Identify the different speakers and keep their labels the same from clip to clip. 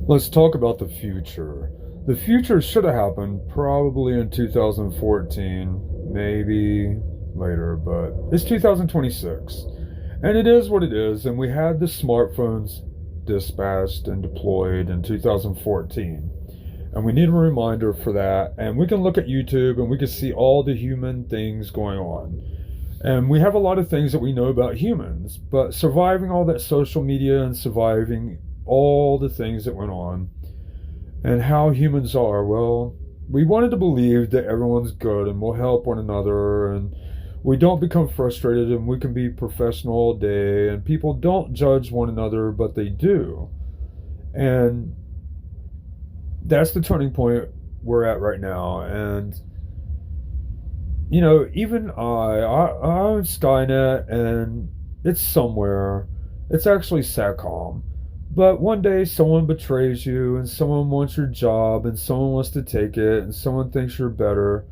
Speaker 1: Let's talk about the future. The future should have happened probably in 2014, maybe later, but it's 2026. And it is what it is, and we had the smartphones dispatched and deployed in 2014. And we need a reminder for that. And we can look at YouTube and we can see all the human things going on. And we have a lot of things that we know about humans, but surviving all that social media and surviving all the things that went on and how humans are, well, we wanted to believe that everyone's good and we'll help one another and we don't become frustrated and we can be professional all day and people don't judge one another, but they do. And that's the turning point we're at right now. And even I own Skynet, and it's somewhere. It's actually Satcom. But one day someone betrays you, and someone wants your job, and someone wants to take it, and someone thinks you're better.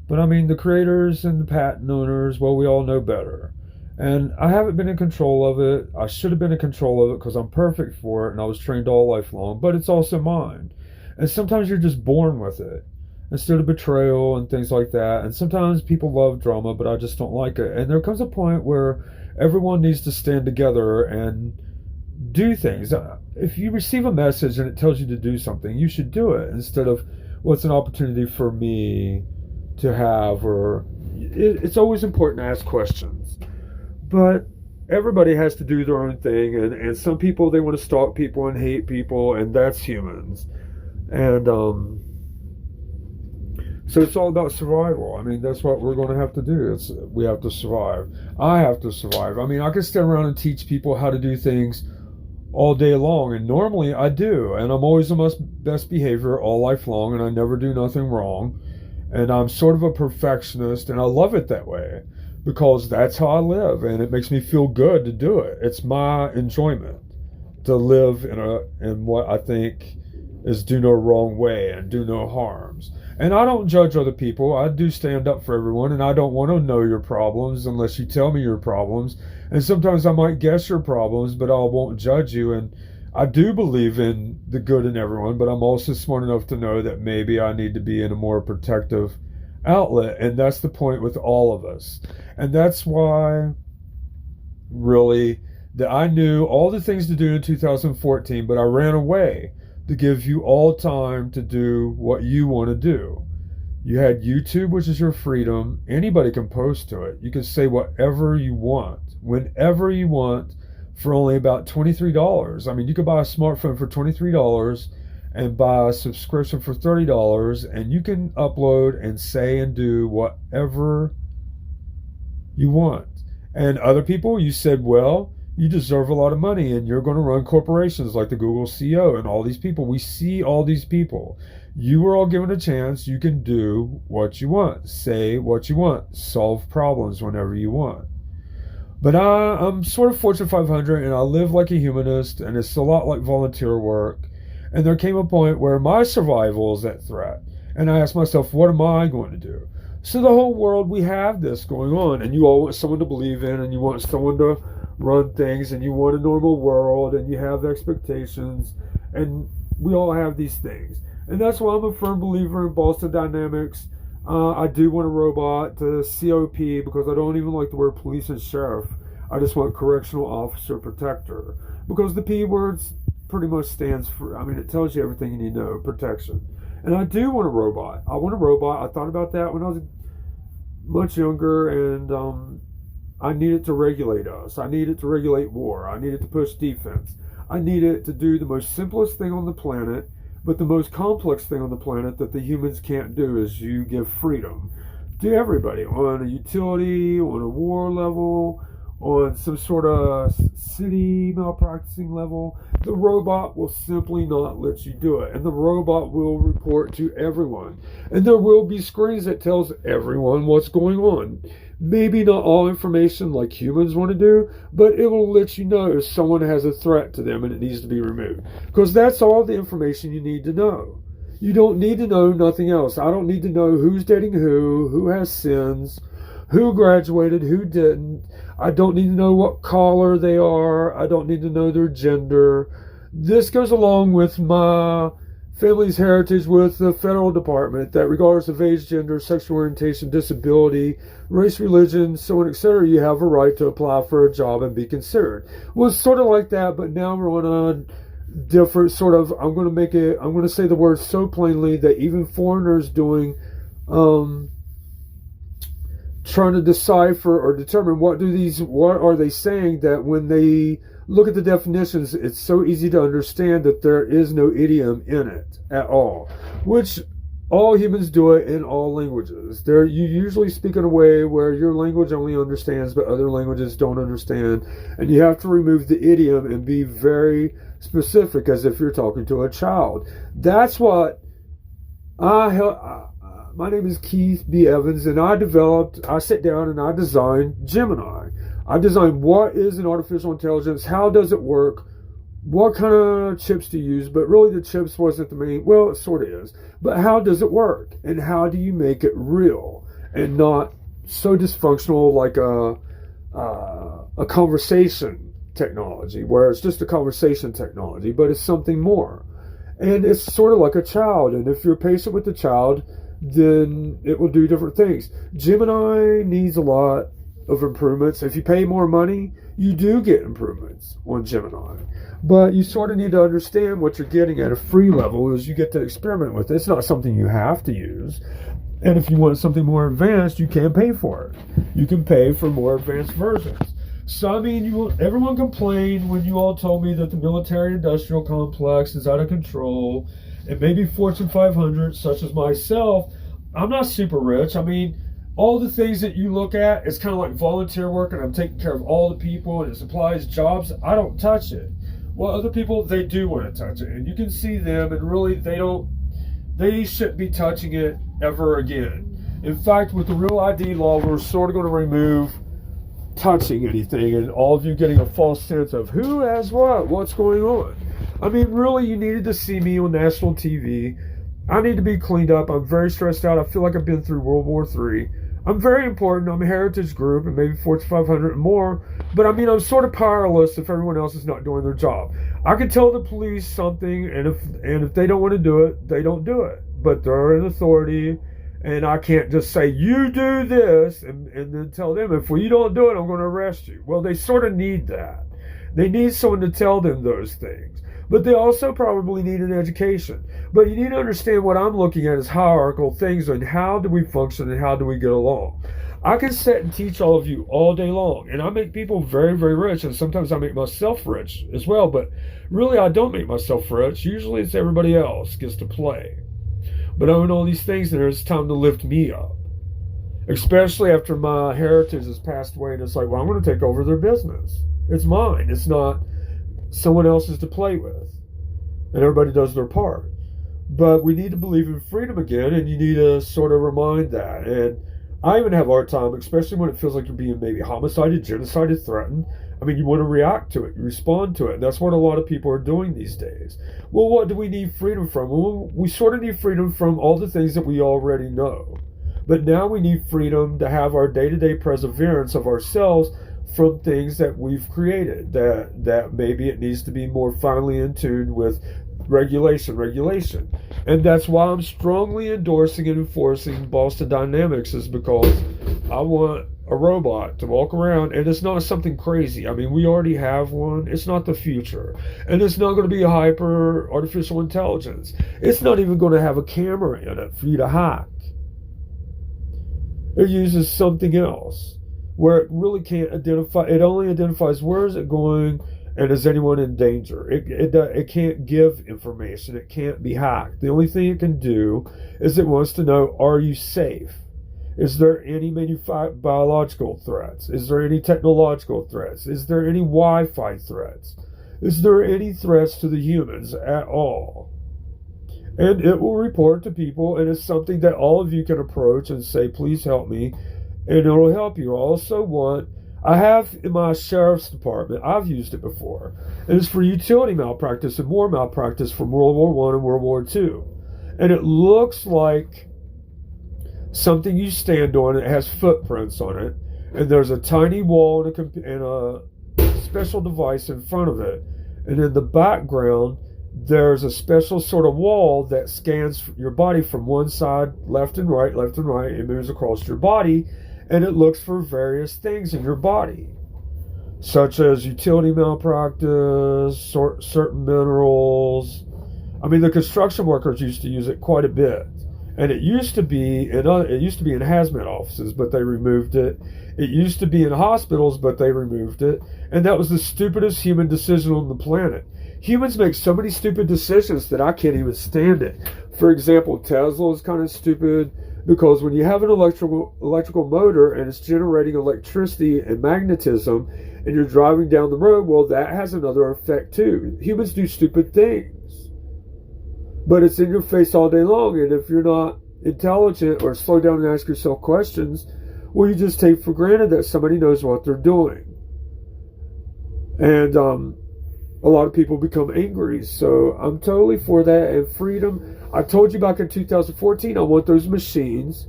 Speaker 1: But I mean, the creators and the patent owners, well, we all know better. And I haven't been in control of it. I should have been in control of it because I'm perfect for it, and I was trained all life long. But it's also mine. And sometimes you're just born with it instead of betrayal and things like that. And sometimes people love drama, but I just don't like it. And there comes a point where everyone needs to stand together and do things. If you receive a message and it tells you to do something, you should do it instead of, well, it's an opportunity for me to have, or it's always important to ask questions. But everybody has to do their own thing. And some people, they want to stalk people and hate people, and that's humans. And so it's all about survival. I mean, that's what we're going to have to do. We have to survive. I have to survive. I mean, I can stand around and teach people how to do things all day long, and normally I do, and I'm always on my best behavior all life long, and I never do nothing wrong, and I'm sort of a perfectionist, and I love it that way because that's how I live, and it makes me feel good to do it. It's my enjoyment to live in what I think is do no wrong way and do no harms. And I don't judge other people. I do stand up for everyone, and I don't want to know your problems unless you tell me your problems. And sometimes I might guess your problems, but I won't judge you. And I do believe in the good in everyone, but I'm also smart enough to know that maybe I need to be in a more protective outlet. And that's the point with all of us. And that's why, really, that I knew all the things to do in 2014, but I ran away to give you all time to do what you want to do. You had YouTube, which is your freedom. Anybody can post to it. You can say whatever you want, whenever you want, for only about $23. I mean, you could buy a smartphone for $23 and buy a subscription for $30, and you can upload and say and do whatever you want. And other people, you said, well, you deserve a lot of money and you're going to run corporations like the Google CEO and all these people. We see all these people. You were all given a chance. You can do what you want, say what you want, solve problems whenever you want. But I'm sort of Fortune 500, and I live like a humanist, and it's a lot like volunteer work. And there came a point where my survival is at threat. And I asked myself, what am I going to do? So the whole world, we have this going on, and you all want someone to believe in, and you want someone to run things, and you want a normal world, and you have expectations, and we all have these things. And that's why I'm a firm believer in Boston Dynamics. I do want a robot to COP because I don't even like the word police and sheriff. I just want correctional officer protector because the P words pretty much stands for, I mean, it tells you everything you need to know, protection. And I do want a robot. I want a robot. I thought about that when I was much younger, and I need it to regulate us. I need it to regulate war. I need it to push defense. I need it to do the most simplest thing on the planet, but the most complex thing on the planet that the humans can't do is you give freedom to everybody on a utility, on a war level, on some sort of city malpracticing level. The robot will simply not let you do it, and the robot will report to everyone, and there will be screens that tells everyone what's going on. Maybe not all information like humans want to do, but it will let you know if someone has a threat to them and it needs to be removed, because that's all the information you need to know. You don't need to know nothing else. I don't need to know who's dating who has sins, who graduated, who didn't. I don't need to know what color they are. I don't need to know their gender. This goes along with my family's heritage with the federal department that regardless of age, gender, sexual orientation, disability, race, religion, so on, etc., you have a right to apply for a job and be considered. Well, it's sort of like that, but now we're on a different sort of, I'm going to say the word so plainly that even foreigners doing, trying to decipher or determine what are they saying, that when they look at the definitions, it's so easy to understand that there is no idiom in it at all, which all humans do it in all languages. You usually speak in a way where your language only understands, but other languages don't understand, and you have to remove the idiom and be very specific as if you're talking to a child. That's what my name is Keith B. Evans, and I sat down and I designed Gemini. I designed what is an artificial intelligence, how does it work, what kind of chips to use, but really the chips wasn't the main, well, it sort of is, but how does it work, and how do you make it real and not so dysfunctional like a conversation technology, where it's just a conversation technology, but it's something more. And it's sort of like a child, and if you're patient with the child, then it will do different things. Gemini needs a lot of improvements. If you pay more money, you do get improvements on Gemini. But you sort of need to understand what you're getting at a free level as you get to experiment with it. It's not something you have to use. And if you want something more advanced, you can pay for it. You can pay for more advanced versions. So, I mean, everyone complained when you all told me that the military-industrial complex is out of control, and maybe Fortune 500, such as myself, I'm not super rich. I mean, all the things that you look at, it's kind of like volunteer work, and I'm taking care of all the people, and it supplies jobs. I don't touch it. Well, other people, they do want to touch it, and you can see them, and really, they shouldn't be touching it ever again. In fact, with the Real ID law, we're sort of going to remove touching anything, and all of you getting a false sense of who has what's going on. I mean, really, you needed to see me on national TV. I need to be cleaned up. I'm very stressed out. I feel like I've been through World War III. I'm very important. I'm a heritage group and maybe Fortune 500 and more. But I mean, I'm sort of powerless if everyone else is not doing their job. I can tell the police something, and if they don't want to do it, they don't do it. But they're an authority, and I can't just say, you do this, and then tell them, if you don't do it, I'm going to arrest you. Well, they sort of need that. They need someone to tell them those things. But they also probably need an education. But you need to understand what I'm looking at is hierarchical things on how do we function and how do we get along. I can sit and teach all of you all day long, and I make people very, very rich, and sometimes I make myself rich as well, but really I don't make myself rich. Usually it's everybody else gets to play. But I own all these things, and it's time to lift me up. Especially after my heritage has passed away, and it's like, well, I'm going to take over their business. It's mine. It's not someone else's to play with. And everybody does their part. But we need to believe in freedom again, and you need to sort of remind that. And I even have a hard time, especially when it feels like you're being maybe homicided, genocided, threatened. I mean, you want to react to it, you respond to it. And that's what a lot of people are doing these days. Well, what do we need freedom from? Well, we sort of need freedom from all the things that we already know. But now we need freedom to have our day-to-day perseverance of ourselves from things that we've created, that maybe it needs to be more finely in tune with regulation. And that's why I'm strongly endorsing and enforcing Boston Dynamics, is because I want a robot to walk around, and it's not something crazy. I mean, we already have one. It's not the future. And it's not going to be a hyper artificial intelligence. It's not even going to have a camera in it for you to hack. It uses something else where it really can't identify. It only identifies where is it going and is anyone in danger. It can't give information. It can't be hacked. The only thing it can do is it wants to know, are you safe? Is there any biological threats? Is there any technological threats? Is there any Wi-Fi threats? Is there any threats to the humans at all? And it will report to people, and it's something that all of you can approach and say, please help me, and it'll help you. I have in my sheriff's department, I've used it before, and it's for utility malpractice and more malpractice from World War I and World War II. And it looks like something you stand on. It has footprints on it, and there's a tiny wall and a special device in front of it, And in the background, there's a special sort of wall that scans your body from one side, left and right, and moves across your body, and it looks for various things in your body, such as utility malpractice, certain minerals. I mean, the construction workers used to use it quite a bit, and it used to be in hazmat offices, but they removed it. It used to be in hospitals, but they removed it, and that was the stupidest human decision on the planet. Humans make so many stupid decisions that I can't even stand it. For example, Tesla is kind of stupid because when you have an electrical motor and it's generating electricity and magnetism, and you're driving down the road, well, that has another effect too. Humans do stupid things, but it's in your face all day long. And if you're not intelligent or slow down and ask yourself questions, well, you just take for granted that somebody knows what they're doing. And a lot of people become angry. So I'm totally for that. And freedom, I told you back in 2014, I want those machines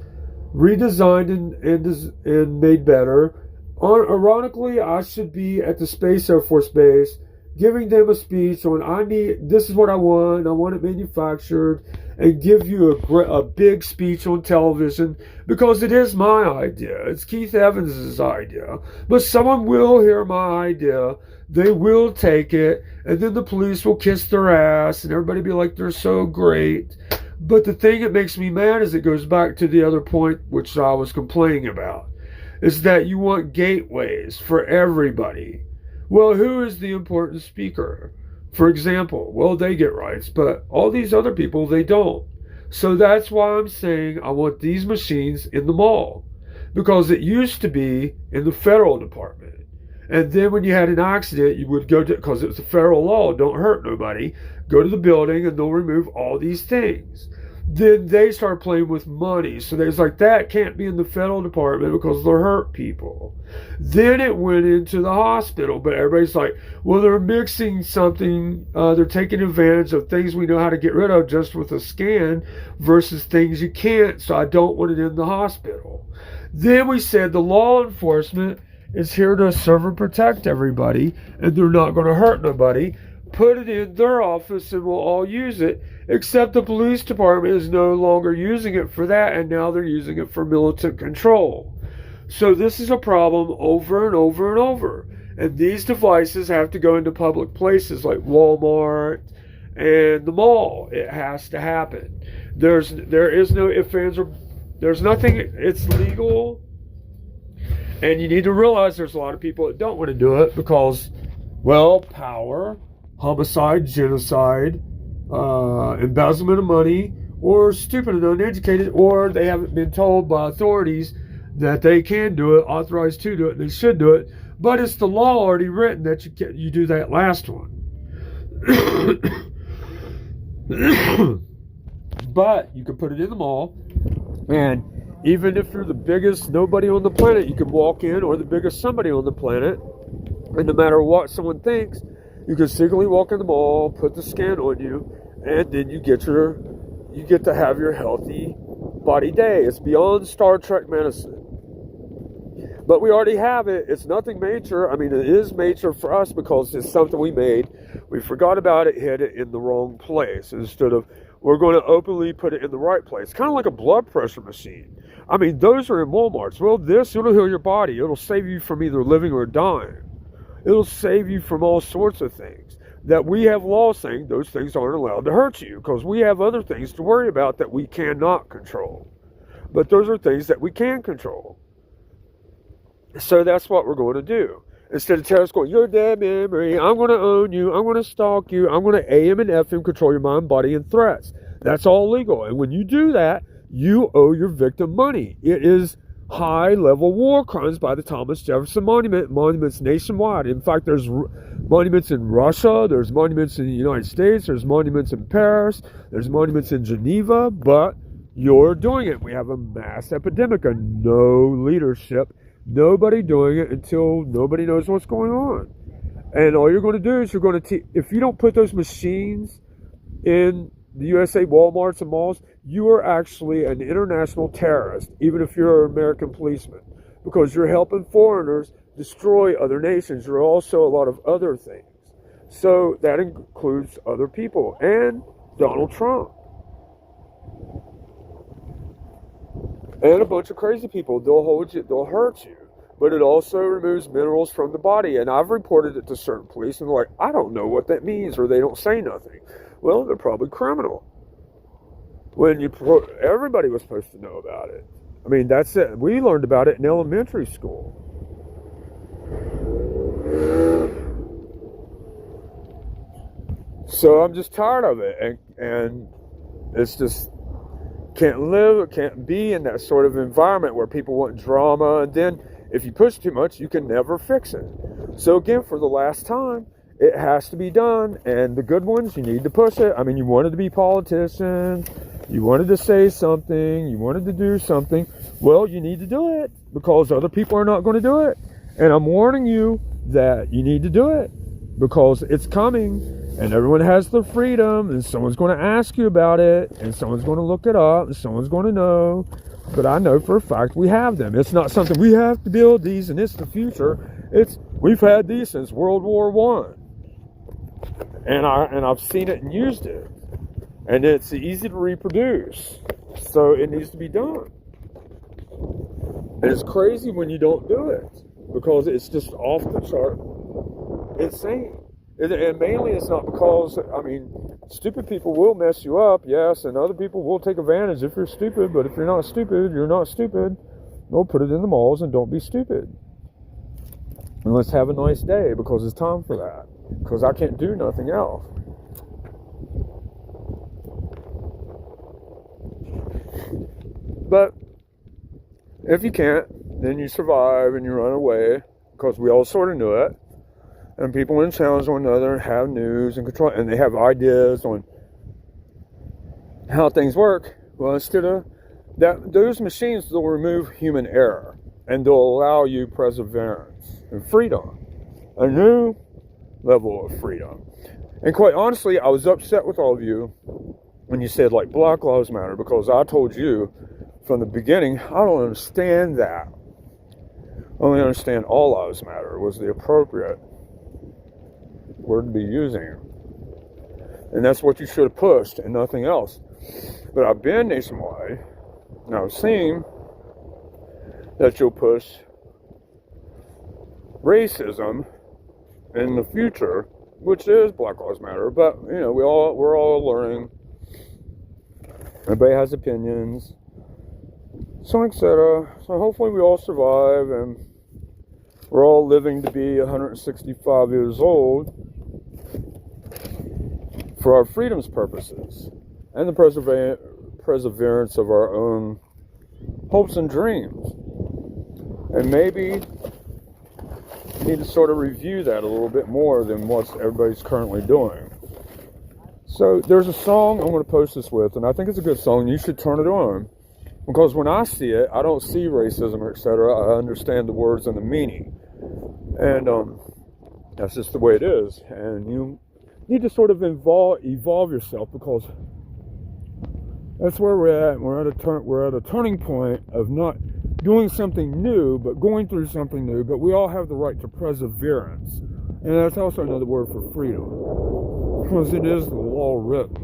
Speaker 1: redesigned and made better. Ironically, I should be at the Space Air Force Base giving them a speech on this is what I want it manufactured, and give you a big speech on television, because it is my idea. It's Keith Evans's idea. But someone will hear my idea, they will take it, and then the police will kiss their ass, and everybody be like, they're so great. But the thing that makes me mad is it goes back to the other point which I was complaining about, is that you want gateways for everybody. Well, who is the important speaker? For example, well, they get rights, but all these other people, they don't. So that's why I'm saying I want these machines in the mall, because it used to be in the federal department. And then when you had an accident, you would go to, because it's a federal law, don't hurt nobody, go to the building and they'll remove all these things. Then they start playing with money. So there's like, that can't be in the federal department because they'll hurt people. Then it went into the hospital, but everybody's like, well, they're mixing something. They're taking advantage of things we know how to get rid of just with a scan versus things you can't. So I don't want it in the hospital. Then we said the law enforcement is here to serve and protect everybody, and they're not going to hurt nobody. Put it in their office and we'll all use it, except the police department is no longer using it for that, and now they're using it for militant control. So this is a problem over and over and over. And these devices have to go into public places like Walmart and the mall. It has to happen. There is no ifs, ands, or there's nothing. It's legal. And you need to realize there's a lot of people that don't want to do it because, well, power, homicide, genocide, embezzlement of money, or stupid and uneducated, or they haven't been told by authorities that they can do it, authorized to do it, and they should do it. But it's the law already written that you do that last one. But you can put it in the mall, and even if you're the biggest nobody on the planet, you can walk in, or the biggest somebody on the planet, and no matter what someone thinks, you can secretly walk in the mall, put the scan on you, and then you get to have your healthy body day. It's beyond Star Trek medicine. But we already have it. It's nothing major. I mean, it is major for us because it's something we made. We forgot about it, hid it in the wrong place. Instead of, we're going to openly put it in the right place. Kind of like a blood pressure machine. I mean, those are in Walmarts. Well, it'll heal your body. It'll save you from either living or dying. It'll save you from all sorts of things that we have laws saying those things aren't allowed to hurt you, because we have other things to worry about that we cannot control. But those are things that we can control. So that's what we're going to do. Instead of terrorists going, you're dead memory, I'm going to own you, I'm going to stalk you, I'm going to AM and FM control your mind, body, and threats. That's all legal. And when you do that, you owe your victim money. It is high-level war crimes by the Thomas Jefferson Monument, monuments nationwide. In fact, there's monuments in Russia, there's monuments in the United States, there's monuments in Paris, there's monuments in Geneva, but you're doing it. We have a mass epidemic of no leadership, nobody doing it until nobody knows what's going on. And all you're going to do is if you don't put those machines in the USA Walmarts and malls, you are actually an international terrorist, even if you're an American policeman, because you're helping foreigners destroy other nations. You're also a lot of other things. So that includes other people and Donald Trump and a bunch of crazy people. They'll hold you, they'll hurt you. But it also removes minerals from the body. And I've reported it to certain police, and they're like, I don't know what that means, or they don't say nothing. Well, they're probably criminal. When everybody was supposed to know about it. I mean, that's it. We learned about it in elementary school. So I'm just tired of it, and it's just can't be in that sort of environment where people want drama, and then if you push too much, you can never fix it. So again, for the last time, it has to be done, and the good ones, you need to push it. I mean, you wanted to be politicians, you wanted to say something, you wanted to do something. Well, you need to do it, because other people are not going to do it. And I'm warning you that you need to do it, because it's coming, and everyone has the freedom, and someone's going to ask you about it, and someone's going to look it up, and someone's going to know. But I know for a fact we have them. It's not something we have to build these and it's the future. We've had these since World War One, and I've seen it and used it, and it's easy to reproduce. So it needs to be done. And it's crazy when you don't do it, because it's just off the chart insane. And mainly it's not because, I mean, stupid people will mess you up, yes, and other people will take advantage if you're stupid, but if you're not stupid, you're not stupid. They'll put it in the malls, and don't be stupid. And let's have a nice day, because it's time for that. Because I can't do nothing else. But if you can't, then you survive and you run away, because we all sort of knew it. And people in challenge one another have news and control, and they have ideas on how things work. Well, instead of that, those machines will remove human error, and they'll allow you perseverance and freedom, a new level of freedom. And quite honestly, I was upset with all of you when you said like Black Lives Matter, because I told you from the beginning, I don't understand that. I only understand all lives matter was the appropriate word to be using, and that's what you should have pushed and nothing else. But I've been nationwide, and I've seen that you'll push racism in the future, which is Black Lives Matter. But you know, we're all learning. Everybody has opinions, so etc. So hopefully we all survive, and we're all living to be 165 years old for our freedom's purposes and the perseverance of our own hopes and dreams. And maybe you need to sort of review that a little bit more than what everybody's currently doing. So there's a song I'm going to post this with, and I think it's a good song. You should turn it on, because when I see it, I don't see racism, etc. I understand the words and the meaning. And that's just the way it is. And you need to sort of evolve yourself, because that's where we're at. We're at a turning point of not doing something new, but going through something new. But we all have the right to perseverance, and that's also another word for freedom, because it is the law written.